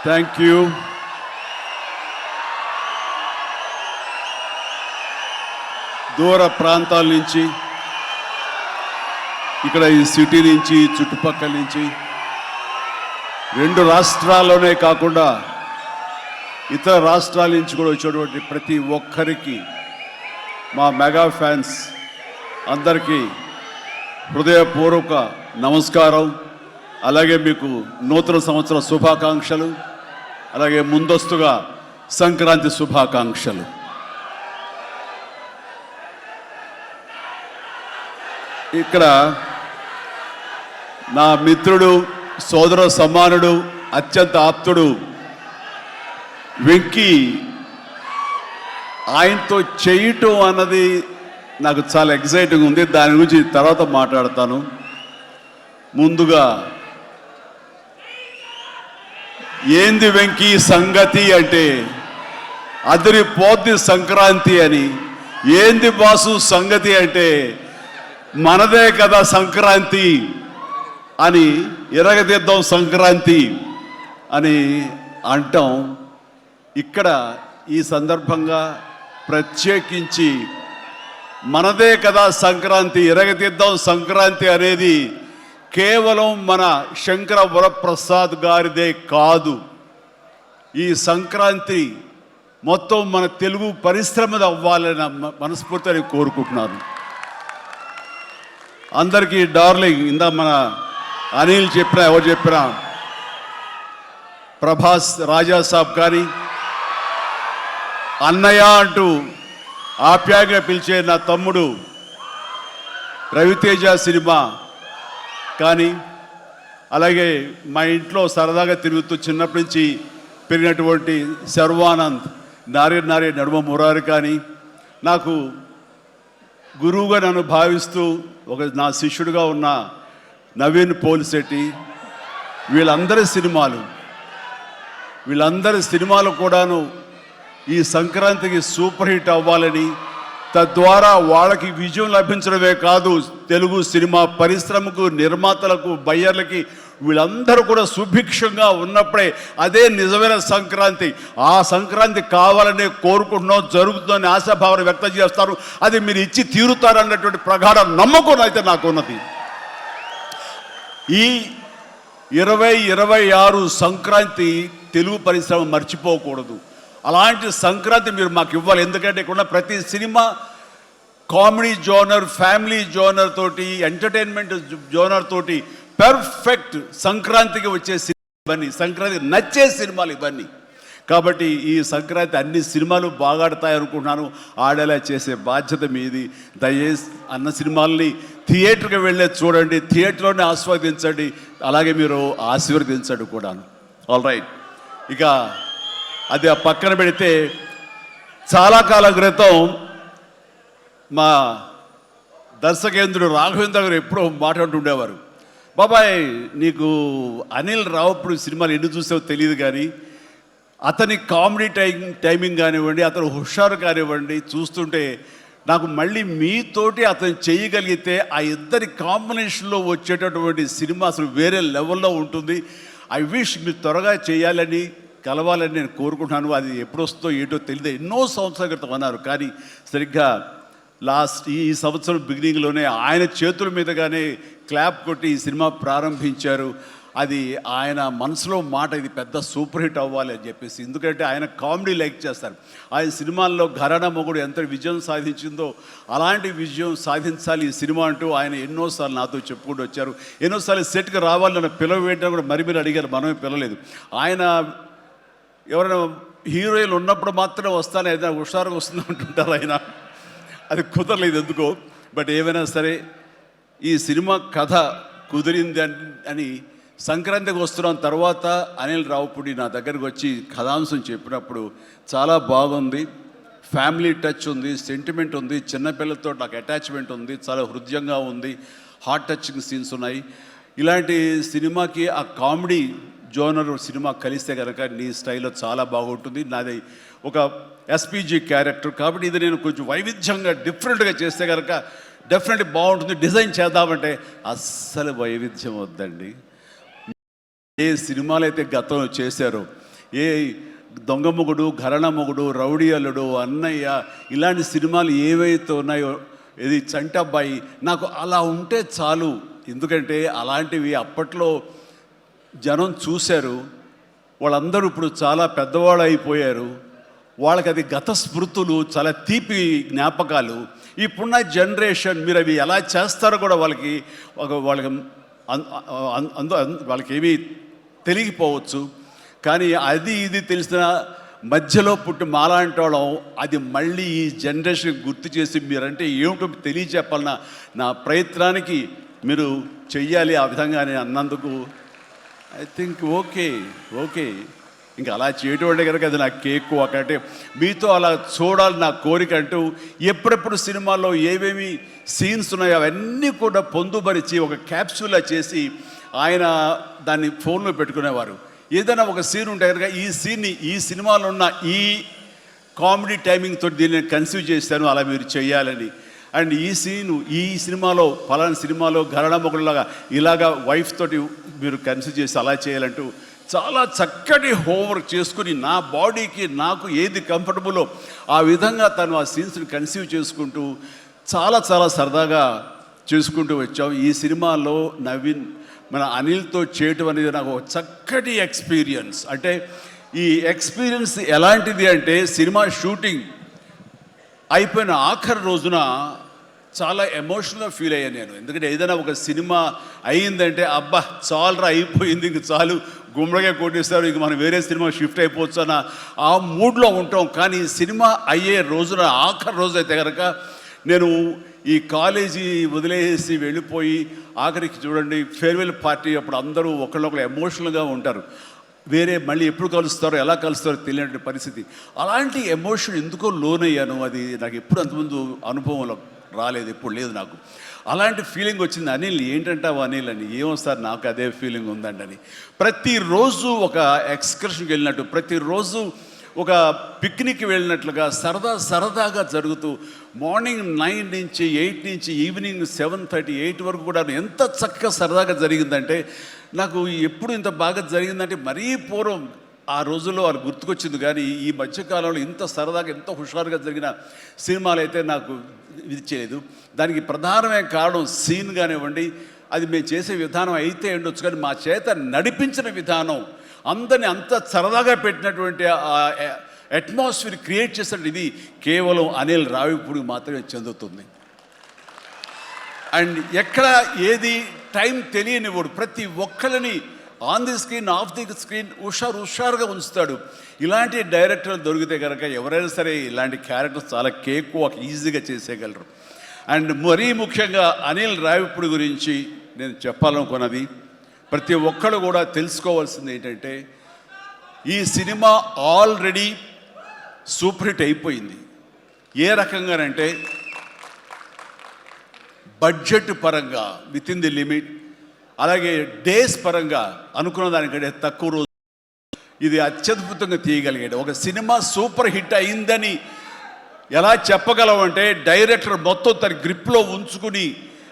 Thank you. దూర ప్రాంతాల నుంచి, ఇక్కడ ఈ సిటీ నుంచి, చుట్టుపక్కల నుంచి, 2 రాష్ట్రాల్లోనే కాకుండా ఇతర రాష్ట్రాల నుంచి కూడా వచ్చేటువంటి ప్రతి ఒక్కరికి, మా మెగా ఫ్యాన్స్ అందరికీ హృదయపూర్వక నమస్కారం. అలాగే మీకు నూతన సంవత్సర శుభాకాంక్షలు, అలాగే ముందస్తుగా సంక్రాంతి శుభాకాంక్షలు. ఇక్కడ నా మిత్రుడు, సోదర సమానుడు, అత్యంత ఆప్తుడు వెంకీ, ఆయనతో చేయటం అన్నది నాకు చాలా ఎక్సైటింగ్ ఉంది. దాని గురించి తర్వాత మాట్లాడతాను. ముందుగా ఏంది వెంకీ సంగతి అంటే అదిరిపోద్ది సంక్రాంతి అని. ఏంది బాసు సంగతి అంటే మనదే కదా సంక్రాంతి అని, ఎరగదిద్దాం సంక్రాంతి అని అంటాం. ఇక్కడ ఈ సందర్భంగా ప్రత్యేకించి మనదే కదా సంక్రాంతి, ఎరగదిద్దాం సంక్రాంతి అనేది కేవలం మన శంకర వరప్రసాద్ గారిదే కాదు. ఈ సంక్రాంతి మొత్తం మన తెలుగు పరిశ్రమది అవ్వాలని మనస్ఫూర్తిని కోరుకుంటున్నాను. అందరికీ డార్లింగ్, ఇందా మన అనిల్ చెప్పినా, ఎవరు చెప్పినా, ప్రభాస్ రాజా సాబ్ కానీ, అన్నయ్య అంటూ ఆప్యాయంగా పిలిచే నా తమ్ముడు రవితేజ సినిమా కానీ, అలాగే మా ఇంట్లో సరదాగా తిరుగుతూ చిన్నప్పటి నుంచి పెరిగినటువంటి శర్వానంద్, నారే నారే నడుమ మురారి కానీ, నాకు గురువుగా నన్ను భావిస్తూ నా శిష్యుడిగా ఉన్న నవీన్ పోలిశెట్టి, వీళ్ళందరి సినిమాలు కూడాను ఈ సంక్రాంతికి సూపర్ హిట్ అవ్వాలని, తద్వారా వాళ్ళకి విజయం లభించడమే కాదు, తెలుగు సినిమా పరిశ్రమకు, నిర్మాతలకు, బయ్యర్లకి, వీళ్ళందరూ కూడా సుభిక్షంగా ఉన్నప్పుడే అదే నిజమైన సంక్రాంతి. ఆ సంక్రాంతి కావాలనే కోరుకుంటున్నాం, జరుగుతుందని ఆశాభావన వ్యక్తం చేస్తారు. అది మీరు ఇచ్చి తీరుతారన్నటువంటి ప్రగాఢ నమ్మకం అయితే నాకు ఉన్నది. ఈ 2026 సంక్రాంతి తెలుగు పరిశ్రమ మర్చిపోకూడదు. అలాంటి సంక్రాంతి మీరు మాకు ఇవ్వాలి. ఎందుకంటే ఇక్కడ ప్రతి cinema comedy genre, family genre తోటి, ఎంటర్టైన్మెంట్ జోనర్ తోటి పెర్ఫెక్ట్ సంక్రాంతికి వచ్చే సినిమా, సంక్రాంతికి నచ్చే సినిమాలు ఇవన్నీ. కాబట్టి ఈ సంక్రాంతి అన్ని సినిమాలు బాగా ఆడతాయి అనుకుంటున్నాను. ఆడేలా చేసే బాధ్యత మీది. దయచేసి అన్న సినిమాల్ని థియేటర్కి వెళ్ళే చూడండి, థియేటర్లోనే ఆస్వాదించండి, అలాగే మీరు ఆశీర్వదించండి కూడాను. ఆల్ రైట్, ఇక అది ఆ పక్కన పెడితే, చాలా కాలం క్రితం మా దర్శకేంద్రుడు రాఘవేంద్ర గారు ఎప్పుడో మాట్లాడుతుండేవారు, బాబాయ్ నీకు అనిల్ రావుప్పుడు సినిమాలు ఎన్ని చూసావో తెలియదు కానీ అతని కామెడీ టైమింగ్ కానివ్వండి, అతను హుషారు కానివ్వండి, చూస్తుంటే నాకు మళ్ళీ మీతోటి అతను చేయగలిగితే ఆ ఇద్దరి కాంబినేషన్లో వచ్చేటటువంటి సినిమా అసలు వేరే లెవెల్లో ఉంటుంది. ఐ విష్ మీరు త్వరగా చేయాలని, కలవాలని నేను కోరుకుంటున్నాను. అది ఎప్పుడు వస్తుందో ఏటో తెలియదు. ఎన్నో సంవత్సరాల క్రితం అన్నారు, కానీ సరిగ్గా ఈ సంవత్సరం బిగినింగ్లోనే ఆయన చేతుల మీదుగానే క్లాప్ కొట్టి ఈ సినిమా ప్రారంభించారు. అది ఆయన మనసులో మాట, ఇది పెద్ద సూపర్ హిట్ అవ్వాలి అని చెప్పేసి. ఎందుకంటే ఆయన కామెడీ లైక్ చేస్తారు. ఆయన సినిమాల్లో ఘరానా మొగుడు ఎంత విజయం సాధించిందో అలాంటి విజయం సాధించాలి ఈ సినిమా అంటూ ఆయన ఎన్నోసార్లు నాతో చెప్పుకుంటూ వచ్చారు. ఎన్నోసార్లు సెట్కి రావాలని పిలవేయడం కూడా మరి అడిగారు, మనమే పిలలేదు. ఆయన ఎవరైనా హీరోయిన్లు ఉన్నప్పుడు మాత్రమే వస్తాను, ఏదైనా హుషారుగా వస్తుంది అంటుంటారు ఆయన. అది కుదరలేదు ఎందుకో. బట్ ఏమైనా సరే ఈ సినిమా కథ కుదిరింది అని సంక్రాంతికి వస్తున్నాం తర్వాత అనిల్ రావుపూడి నా దగ్గరకు వచ్చి కథాంశం చెప్పినప్పుడు చాలా బాగుంది, ఫ్యామిలీ టచ్ ఉంది, సెంటిమెంట్ ఉంది, చిన్నపిల్లలతో నాకు అటాచ్మెంట్ ఉంది, చాలా హృదయంగా ఉంది, హార్ట్ టచింగ్ సీన్స్ ఉన్నాయి. ఇలాంటి సినిమాకి ఆ కామెడీ జోనర్ సినిమా కలిస్తే కనుక నీ స్టైల్లో చాలా బాగుంటుంది. నాది ఒక ఎస్పీజీ క్యారెక్టర్ కాబట్టి ఇది నేను కొంచెం వైవిధ్యంగా డిఫరెంట్గా చేస్తే కనుక డెఫినెట్లీ బాగుంటుంది. డిజైన్ చేద్దామంటే అస్సలు వైవిధ్యం వద్దండి. ఏ సినిమాలు అయితే గతంలో చేశారో ఏ దొంగ మొగుడు, ఘరణ మొగుడు, రౌడీ అల్లుడు, అన్నయ్య, ఇలాంటి సినిమాలు ఏవైతే ఉన్నాయో, ఇది చంటబ్బాయి, నాకు అలా ఉంటే చాలు. ఎందుకంటే అలాంటివి అప్పట్లో జనం చూశారు. వాళ్ళందరూ ఇప్పుడు చాలా పెద్దవాళ్ళు అయిపోయారు. వాళ్ళకి అది గత స్మృతులు, చాలా తీపి జ్ఞాపకాలు. ఇప్పుడున్న జనరేషన్ మీరు అవి ఎలా చేస్తారో కూడా వాళ్ళకి వాళ్ళకి ఏమీ తెలియకపోవచ్చు. కానీ అది ఇది తెలిసిన మధ్యలో పుట్టి మాలాంటి వాళ్ళం అది మళ్ళీ ఈ జనరేషన్ గుర్తు చేసి మీరంటే ఏమిటో తెలియచెప్పాలన్న నా ప్రయత్నానికి మీరు చెయ్యాలి. ఆ విధంగా నేను అన్నందుకు ఐ థింక్ ఓకే. ఇంకా అలా చేయటం కనుక అది నా కేక్ ఒకటే మీతో అలా చూడాలి నా కోరిక. అంటూ ఎప్పుడెప్పుడు సినిమాల్లో ఏమేమి సీన్స్ ఉన్నాయో అవన్నీ కూడా పొందుపరిచి ఒక క్యాప్సూల్లా చేసి ఆయన దాన్ని ఫోన్లో పెట్టుకునేవారు. ఏదైనా ఒక సీన్ ఉంటే కనుక ఈ సీన్ని ఈ సినిమాలో ఉన్న ఈ కామెడీ టైమింగ్తో దీన్ని కన్సీవ్ చేశాను, అలా మీరు చేయాలని. అండ్ ఈ సీను ఈ సినిమాలో ఫలానా సినిమాలో ఘరణ మొగుడులాగా ఇలాగా వైఫ్ తోటి మీరు కన్సీవ్ చేసి అలా చేయాలంటూ చాలా చక్కటి హోంవర్క్ చేసుకుని నా బాడీకి నాకు ఏది కంఫర్టబుల్లో ఆ విధంగా తను ఆ సీన్స్ని కన్సీవ్ చేసుకుంటూ చాలా సరదాగా చేసుకుంటూ వచ్చాం. ఈ సినిమాలో నవీన్ మన అనిల్తో చేయటం అనేది నాకు ఒక చక్కటి ఎక్స్పీరియన్స్. అంటే ఈ ఎక్స్పీరియన్స్ ఎలాంటిది అంటే సినిమా షూటింగ్ అయిపోయిన ఆఖరి రోజున చాలా ఎమోషనల్గా ఫీల్ అయ్యాను నేను. ఎందుకంటే ఏదైనా ఒక సినిమా అయ్యిందంటే అబ్బా చాలరా అయిపోయింది, ఇంక చాలు, గుమ్మడిగా కొట్టేస్తారు, ఇంక మనం వేరే సినిమా షిఫ్ట్ అయిపోవచ్చు అన్న ఆ మూడ్లో ఉంటాం. కానీ సినిమా అయ్యే రోజున ఆఖరి రోజు అయితే కనుక నేను ఈ కాలేజీ వదిలేసి వెళ్ళిపోయి ఆఖరికి చూడండి ఫేర్వెల్ పార్టీ అప్పుడు అందరూ ఒకళ్ళొకరు ఎమోషనల్గా ఉంటారు. వేరే మళ్ళీ ఎప్పుడు కలుస్తారో ఎలా కలుస్తారో తెలియని పరిస్థితి. అలాంటి ఎమోషన్ ఎందుకో లోనయ్యాను. అది నాకు ఎప్పుడు అంతకుముందు అనుభవంలో రాలేదు, ఎప్పుడు లేదు నాకు. అలాంటి ఫీలింగ్ వచ్చింది. అనిల్ ఏంటంటావు అనిల్ అని. ఏమో సార్ నాకు అదే ఫీలింగ్ ఉందండి అని. ప్రతిరోజు ఒక ఎక్స్కర్షన్కి వెళ్ళినట్టు, ప్రతిరోజు ఒక పిక్నిక్ వెళ్ళినట్లుగా సరదాగా జరుగుతూ మార్నింగ్ 9 నుంచి 8 నుంచి ఈవినింగ్ 7:30, 8 వరకు కూడా ఎంత చక్కగా సరదాగా జరిగిందంటే నాకు ఎప్పుడు ఇంత బాగా జరిగిందంటే మరీ పూర్వం ఆ రోజుల్లో వాళ్ళు గుర్తుకొచ్చింది. కానీ ఈ మధ్యకాలంలో ఇంత సరదాగా ఎంత హుషారుగా జరిగిన సినిమాలు అయితే నాకు ఇది చేయలేదు. దానికి ప్రధానమైన కారణం సీన్ కానివ్వండి, అది మేము చేసే విధానం అయితే ఉండొచ్చు, కానీ మా చేత నడిపించిన విధానం, అందరినీ అంత సరదాగా పెట్టినటువంటి అట్మాస్ఫియర్ క్రియేట్ చేసినట్టు ఇది కేవలం అనిల్ రావిపూడికి మాత్రమే చెందుతుంది. అండ్ ఎక్కడ ఏది టైం తెలియనివాడు, ప్రతి ఒక్కరిని on the screen off the screen హుషారుగా ఉంచుతాడు. ఇలాంటి డైరెక్టర్లు దొరికితే కనుక ఎవరైనా సరే ఇలాంటి క్యారెక్టర్స్ చాలా ఈజీగా చేసేయగలరు. అండ్ మరీ ముఖ్యంగా అనిల్ రావిపూడి గురించి నేను చెప్పాలనుకున్నది, ప్రతి ఒక్కరు కూడా తెలుసుకోవాల్సింది ఏంటంటే ఈ సినిమా ఆల్రెడీ సూపర్ హిట్ అయిపోయింది. ఏ రకంగానంటే బడ్జెట్ పరంగా విత్ ఇన్ ది లిమిట్, అలాగే డేస్ పరంగా అనుకున్న దానికంటే తక్కువ రోజు ఇది అత్యద్భుతంగా తీయగలిగాడు. ఒక సినిమా సూపర్ హిట్ అయిందని ఎలా చెప్పగలవంటే డైరెక్టర్ మొత్తం తన గ్రిప్లో ఉంచుకుని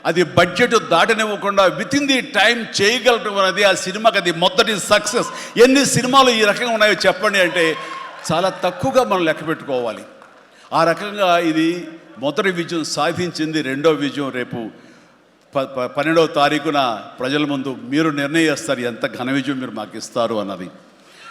అది బడ్జెట్ దాటనివ్వకుండా విత్ ఇన్ ది టైం చేయగలటం అనేది ఆ సినిమాకి అది మొదటి సక్సెస్. ఎన్ని సినిమాలు ఈ రకంగా ఉన్నాయో చెప్పండి అంటే చాలా తక్కువగా మనం లెక్క పెట్టుకోవాలి. ఆ రకంగా ఇది మొదటి విజయం సాధించింది. రెండో విజయం రేపు 12వ తారీఖున ప్రజల ముందు మీరు నిర్ణయిస్తారు ఎంత ఘన విజయం మీరు మాకు ఇస్తారు అన్నది.